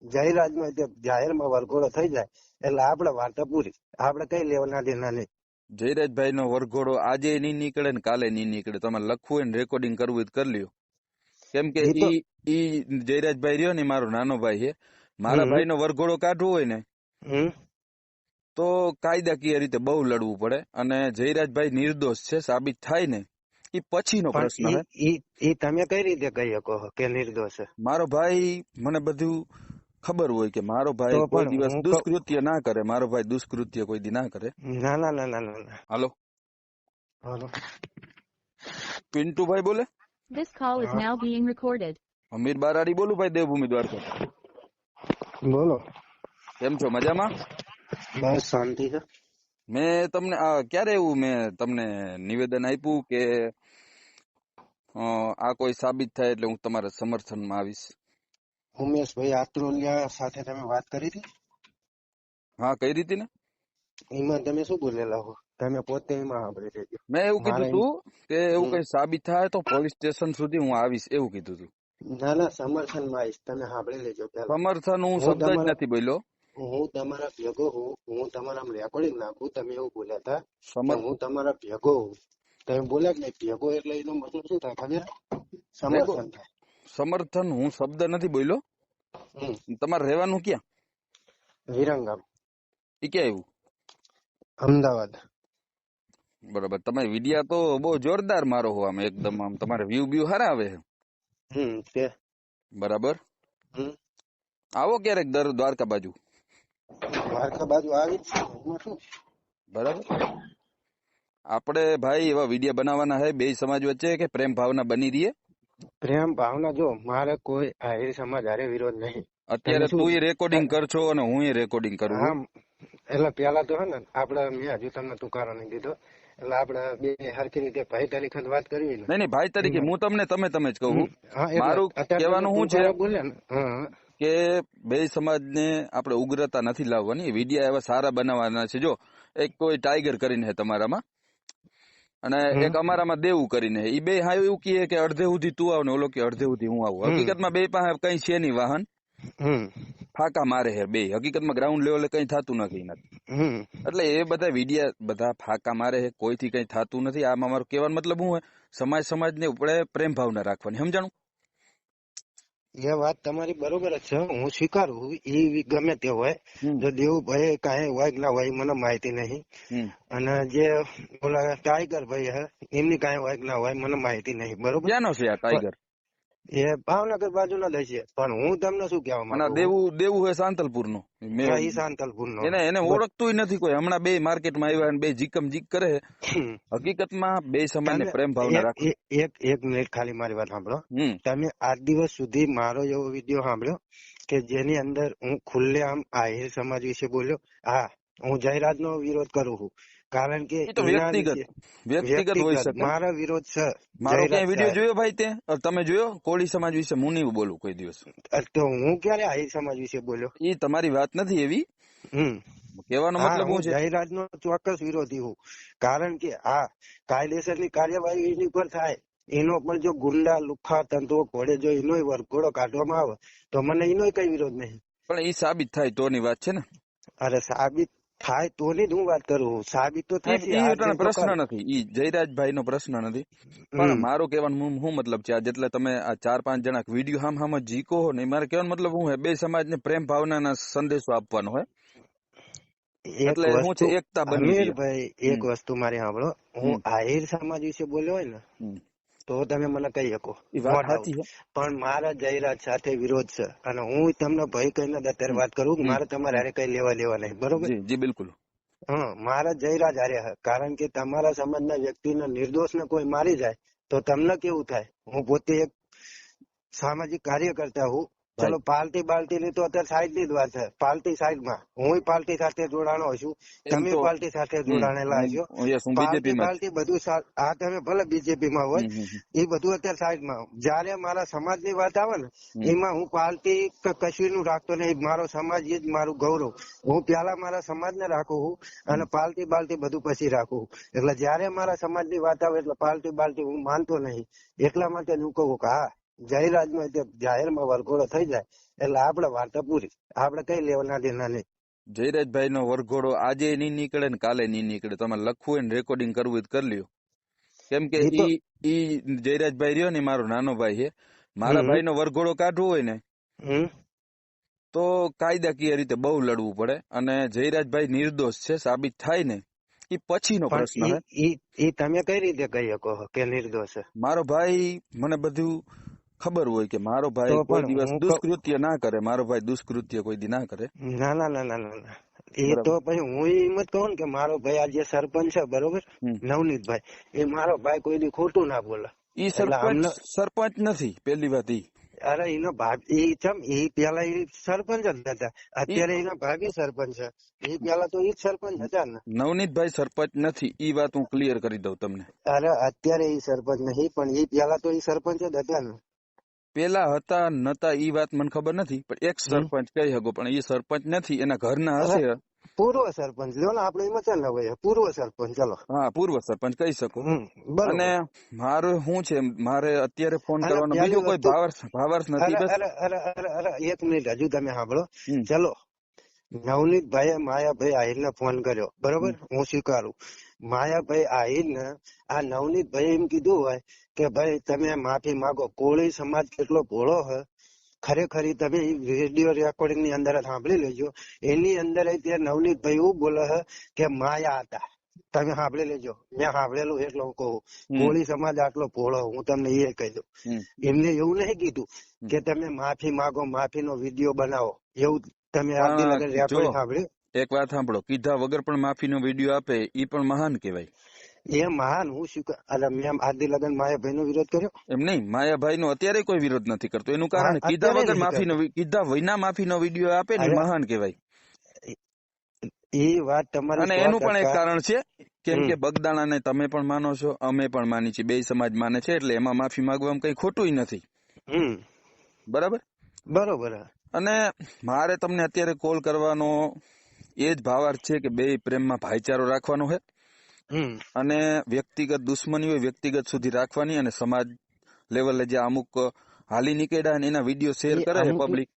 જાહેરાતમાં જાહેરમાં વરઘોડો થઈ જાય એટલે આપડે વાર્તા પૂરી. આપડે કઈ લેવાના દેના નહીં. જયરાજભાઈ નો વરઘોડો આજે નહીં નીકળે ને કાલે નહીં નીકળે. તમારે લખવું હોય ને રેકોર્ડિંગ કરવું હોય તો કરી લ્યો. કેમ કે ઈ જયરાજભાઈ રહ્યો ને મારો નાનો ભાઈ છે. મારા ભાઈ નો વરઘોડો કાઢવો હોય ને તો કાયદાકીય રીતે બહુ લડવું પડે. અને જયરાજભાઈ નિર્દોષ છે સાબિત થાય ને એ પછીનો પ્રશ્ન છે. તમે કઈ રીતે કહી શકો કે નિર્દોષ છે? મારો ભાઈ મને બધું ખબર હોય કે મારો ભાઈ કોઈ દિવસ દુષ્કૃત્ય ના કરે. મારો ભાઈ દુષ્કૃત્ય કોઈ દી ના કરે. ના ના ના ના ના. હાલો હાલો, પિન્ટુભાઈ બોલે? This call is now being recorded. અમીર બારાડી બોલું ભાઈ, દેવભૂમિ દ્વારકા. બોલો. કેમ છો? મજામાં? બસ શાંતિ છે. મેં તમને ક્યારે એવું મેં તમને નિવેદન આપ્યું કે આ કોઈ સાબિત થાય એટલે હું તમારા સમર્થનમાં આવીશ? ઉમેશભાઈ આત્રોલિયા સાથે તમે વાત કરી હતી? હા, કઈ રીતે ને? એમાં તમે શું બોલેલા હો? તમે પોતે એમાં સાંભળી લેજો. મેં એવું કીધું હતું કે એવું કઈ સાબિત થાય તો પોલીસ સ્ટેશન સુધી હું આવીશ એવું કીધું હતું. ના ના, સમર્થનમાં આવીશ. તમે સાંભળી લેજો. સમર્થન હું શબ્દ જ નથી બોલ્યો. હું તમારા ભેગો હું. હું તમારા રેકોર્ડિંગ નાખું. તમે એવું બોલ્યા હતા હું તમારા ભેગો હું. તમે બોલ્યા કે ભેગો એટલે એનો મતલબ શું થાય ખબર? સમર્થન થાય. સમર્થન હું શબ્દ નથી બોલ્યો. તમારે રહેવાનું ક્યાં? વિરંગામ. એ ક્યાં આવ્યું? અમદાવાદ. બરાબર. તમે વિડિયા તો બહુ જોરદાર મારો હો, આમ એકદમ આમ તમારે વ્યૂ વ્યૂ સારા આવે છે. બરાબર. આવો ક્યારેક દ્વારકા બાજુ. દ્વારકા બાજુ આવી જ છે. બરાબર. આપણે ભાઈ એવા વિડિયા બનાવવાના છે બે સમાજ વચ્ચે કે પ્રેમ ભાવના બની રહીએ. પ્રેમ ભાવના જો મારે કોઈ આહિર સમાજ હારે વિરોધ નહીં. અત્યારે તું રેકોર્ડિંગ કરશો અને હું રેકોર્ડિંગ કરું. એટલે પેલા તો હે ને આપડે મેં હજુ તમને તુકારો નહીં દીધો એટલે આપડે બે હરખી રીતે ભાઈ તરીકે વાત કરવી. નહીં ભાઈ તરીકે હું તમને તમે જ કહું. મારું કહેવાનું શું છે કે બે સમાજને આપણે ઉગ્રતા નથી લાવવાની. વિડિયા એવા સારા બનાવવાના છે. જો એક કોઈ ટાઈગર કરીને છે તમારામાં અને એક અમારામાં દેવું કરીને, એ બે હા એવું કહે કે અડધે સુધી તું આવ ને ઓલો કે અડધે સુધી હું આવું. હકીકતમાં બે પાસે કઈ છે નહીં વાહન, ફાકા મારે હે બે. હકીકતમાં ગ્રાઉન્ડ લેવલે કઈ થતું નથી. એટલે એ બધા વિડિયા બધા ફાકા મારે હે, કોઈથી કઈ થતું નથી. આમાં મારું કહેવાનો મતલબ શું હોય, સમાજને આપણે પ્રેમ ભાવના રાખવાની. સમજાણું? એ વાત તમારી બરોબર જ છે, હું સ્વીકારું. એ ગમે તે હોય, જો દેવુભાઈ કાંઈ હોય કે ના હોય મને માહિતી નહીં. અને જે ઓલા ટાઈગર ભાઈ હે એમની કાંઈ હોય કે ના હોય મને માહિતી નહીં. બરોબર. ક્યાંનો છે આ ટાઈગર? એ ભાવનગર બાજુ ના દે છે. પણ હું તમને શું કહેવા માંગુ, દેવું હોય સાંતલપુર નો. સાંતલપુર નો. એને ઓળખતું નથી કોઈ. હમણાં બે માર્કેટમાં આવ્યા બે જીકમ જીક કરે. હકીકતમાં બે સમાજને પ્રેમ ભાવના રાખો. એક મિનિટ ખાલી મારી વાત સાંભળો. તમે આજ દિવસ સુધી મારો એવો વિડીયો સાંભળ્યો કે જેની અંદર હું ખુલ્લે આમ આહિર સમાજ વિશે બોલ્યો? હા, હું જાહેરાત નો વિરોધ કરું છું. કારણ કે વ્યક્તિગત હોઈ શકે. મારો વિરોધ છે. મારો ક્યાંય વિડીયો જોયો ભાઈ તે? તમે જોયો? કોળી સમાજ વિશે હું નહીં બોલું કોઈ દિવસ. તો હું ક્યારે આહિર સમાજ વિશે બોલ્યો? એ તમારી વાત નથી એવી. કહેવાનો મતલબ શું છે? જાહેરાત નો ચોક્કસ વિરોધી હું. કારણ કે આ કાયદેસરની કાર્યવાહી એની પર થાય. એનો પણ જો ગુંડા લુખ્ખા તંતુઓ ઘોડે જો એનો વરઘોડો કાઢવામાં આવે તો મને એનો કઈ વિરોધ નહીં. પણ એ સાબિત થાય તો ની વાત છે ને. અરે સાબિત થાય તો ની હું વાત કરું. સાબિત તો થાય. પ્રશ્ન નથી. ઈ જયરાજભાઈ નો પ્રશ્ન નથી. પણ મારો કહેવાનો શું મતલબ છે, જેટલે તમે આ 4-5 જણા વિડીયો હામ જીકો હો ને, મારે કહેવાનો મતલબ શું હે, બે સમાજને પ્રેમ ભાવનાના સંદેશો આપવાનો હોય. એટલે હું છે એકતા બની. ભાઈ એક વસ્તુ મારી સાંભળો, હું આહિર સમાજ વિશે બોલ્યો હોય ને તો તમે મને કહી શકો, પણ મારા જાહેરાત સાથે વિરોધ છે. અને હું તમને ભાઈ કહીને અત્યારે વાત કરું કે મારે તમારે હારે કઈ લેવા નહીં. બરોબર? જી બિલકુલ. મારા જાહેરાત હારે. કારણ કે તમારા સમાજના વ્યક્તિને નિર્દોષ ને કોઈ મારી જાય તો તમને કેવું થાય? હું પોતે એક સામાજિક કાર્યકર્તા હું. ચલો પાર્ટી બાલ્ટી ની તો અત્યારે સાઈડ ની જ વાત છે. પાર્ટી સાઈડ માં હું પાર્ટી સાથે જોડાણો છું, તમે પાર્ટી સાથે જોડાણેલા છો. પાર્ટી બધું આ તમે ભલે બીજેપી માં હોય એ બધું અત્યારે સાઈડ માં. જયારે મારા સમાજ ની વાત આવે ને એમાં હું પાર્ટી કશું નું રાખતો નહીં. મારો સમાજ એ જ મારું ગૌરવ. હું પેલા મારા સમાજ ને રાખું છું અને પાર્ટી બાલ્ટી બધું પછી રાખું. એટલે જયારે મારા સમાજ ની વાત આવે એટલે પાર્ટી બાલ્ટી હું માનતો નહીં. એટલા માટે હું કહું કે હા જયરાજમાં જાહેરમાં વરઘોડો થઈ જાય એટલે આપડે વાર્તા પૂરી, આપડે કઈ લેવાના દેના નહીં. જયરાજભાઈ નો વરઘોડો આજે નહીં નીકળે ને કાલે નહીં નીકળે. તમારે લખવું હોય ને રેકોર્ડિંગ કરવું હોય તો કરી લ્યો. કેમ કે ઈ જયરાજભાઈ રહ્યો ને મારો નાનો ભાઈ છે. મારા ભાઈ નો વરઘોડો કાઢવો હોય ને તો કાયદાકીય રીતે બહુ લડવું પડે, અને જયરાજભાઈ નિર્દોષ છે સાબિત થાય ને એ પછીનો પ્રશ્ન છે. એ તમે કઈ રીતે કહી શકો કે નિર્દોષ છે? મારો ભાઈ, મને બધું ખબર હોય કે મારો ભાઈ કોઈ દિવસ દુષ્કૃત્ય ના કરે. મારો ભાઈ દુષ્કૃત્ય કોઈ દી ના કરે. ના ના ના ના ના, એ તો પછી હું એમ જ કહું કે મારો ભાઈ આ જે સરપંચ છે બરોબર, નવનીતભાઈ, એ મારો ભાઈ કોઈ દી ખોટું ના બોલે. ઈ સરપંચ નથી પેલી વાત. ઈ અરે એનો ભાભી એ પેલા એ સરપંચ જ હતા, અત્યારે એના ભાભી સરપંચ છે. એ પેલા તો એ જ સરપંચ હતા ને. નવનીતભાઈ સરપંચ નથી, ઈ વાત હું ક્લિયર કરી દઉં તમને. અરે અત્યારે એ સરપંચ નહીં, પણ એ પેલા તો એ સરપંચ જ હતા ને. પેલા હતા નતા ઈ વાત મને ખબર નથી, પણ એક સરપંચ કહી શકો, પણ એ સરપંચ નથી, એના ઘરના હશે. પૂર્વ સરપંચ લ્યો ને, આપડે એમાં ચાલ હોય પૂર્વ સરપંચ. ચલો હા, પૂર્વ સરપંચ કહી શકો. અને મારે શું છે, મારે અત્યારે ફોન કરવાનો બીજો કોઈ ભાવાર્થ નથી. અરે એક મિનિટ હજુ તમે સાંભળો. ચલો, નવનીતભાઈએ માયાભાઈ આહિર ને ફોન કર્યો બરોબર, હું સ્વીકારું. માયાભાઈ આહિર ને આ નવનીતભાઈ એમ કીધું હોય કે ભાઈ તમે માફી માંગો, કોળી સમાજ કેટલો ભોળો છે ખરેખર. તમે રેડિયો રેકોર્ડિંગ ની અંદર સાંભળી લેજો. એની અંદર નવનીતભાઈ એવું બોલે છે કે માયા હતા. તમે સાંભળી લેજો, મેં સાંભળેલું એટલે હું કહું. કોળી સમાજ આટલો ભોળો, હું તમને એ કહી દઉં. એમને એવું નહીં કીધું કે તમે માફી માંગો, માફી નો વિડીયો બનાવો, એવું તમે રેકોર્ડિંગ સાંભળ્યું? એક વાત સાંભળો, કીધા વગર પણ માફી નો વિડીયો આપે એ પણ મહાન કહેવાય. એ મહાન. હું શું મેં આદિ લગન માયાભાઈ નો વિરોધ કર્યો? એમ નહીં, માયાભાઈ નો અત્યારે કોઈ વિરોધ નથી કરતો. એનું કારણ કીધા વગર કીધા વિના માફી નો વિડીયો આપે ને મહાન કહેવાય. એ વાત તમારી. અને એનું પણ એક કારણ છે, કેમ કે બગદાણા ને તમે પણ માનો છો, અમે પણ માની છીએ, બે સમાજ માને છે, એટલે એમાં માફી માંગવામાં કઈ ખોટું નથી. બરાબર બરોબર. અને મારે તમને અત્યારે કોલ કરવાનો એ જ ભાવાર્થ છે કે બે પ્રેમમાં ભાઈચારો રાખવાનો છે, અને વ્યક્તિગત દુશ્મની હોય વ્યક્તિગત સુધી રાખવાની, અને સમાજ લેવલે જે અમુક હાલી નીકળ્યા ને એના વિડીયો શેર કરે છે પબ્લિક.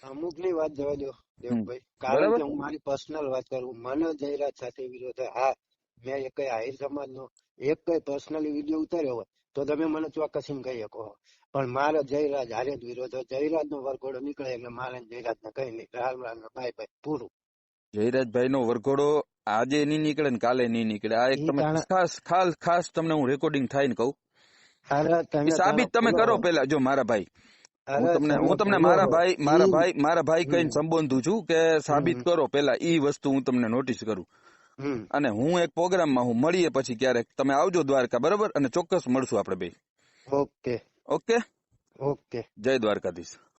અમુક ની વાત જવા દો દેવભાઈ, કારણ કે હું મારી પર્સનલ વાત કરું. મને જયરાજ સાથે વિરોધ. હા, મેં એક આહિર સમાજ નો એક કઈ પર્સનલી વિડીયો ઉતાર્યો હોય તો તમે મને ચોક્કસ એમ કહી શકો, પણ મારે જયરાજ હારે જ વિરોધ. જયરાજ નો વરઘોડો નીકળે એટલે મારે જયરાજ ને કઈ નહીં, રામ રામ બાય બાય, પૂરું. જયરાજભાઈ નો વરઘોડો આજે નહીં નીકળે ને કાલે નહીં નીકળે. આ એક તમે ખાસ તમને હું રેકોર્ડિંગ થાય ને કહું, સાબિત તમે કરો પેલા. જો મારા ભાઈ, હું તમને મારા ભાઈ કહીને સંબોધું છું કે સાબિત કરો પેલા, ઈ વસ્તુ હું તમને નોટિસ કરું. અને હું એક પ્રોગ્રામમાં હું મળીએ પછી ક્યારેક, તમે આવજો દ્વારકા, બરોબર? અને ચોક્કસ મળશું આપણે બે. Okay okay okay. જય દ્વારકાધીશ.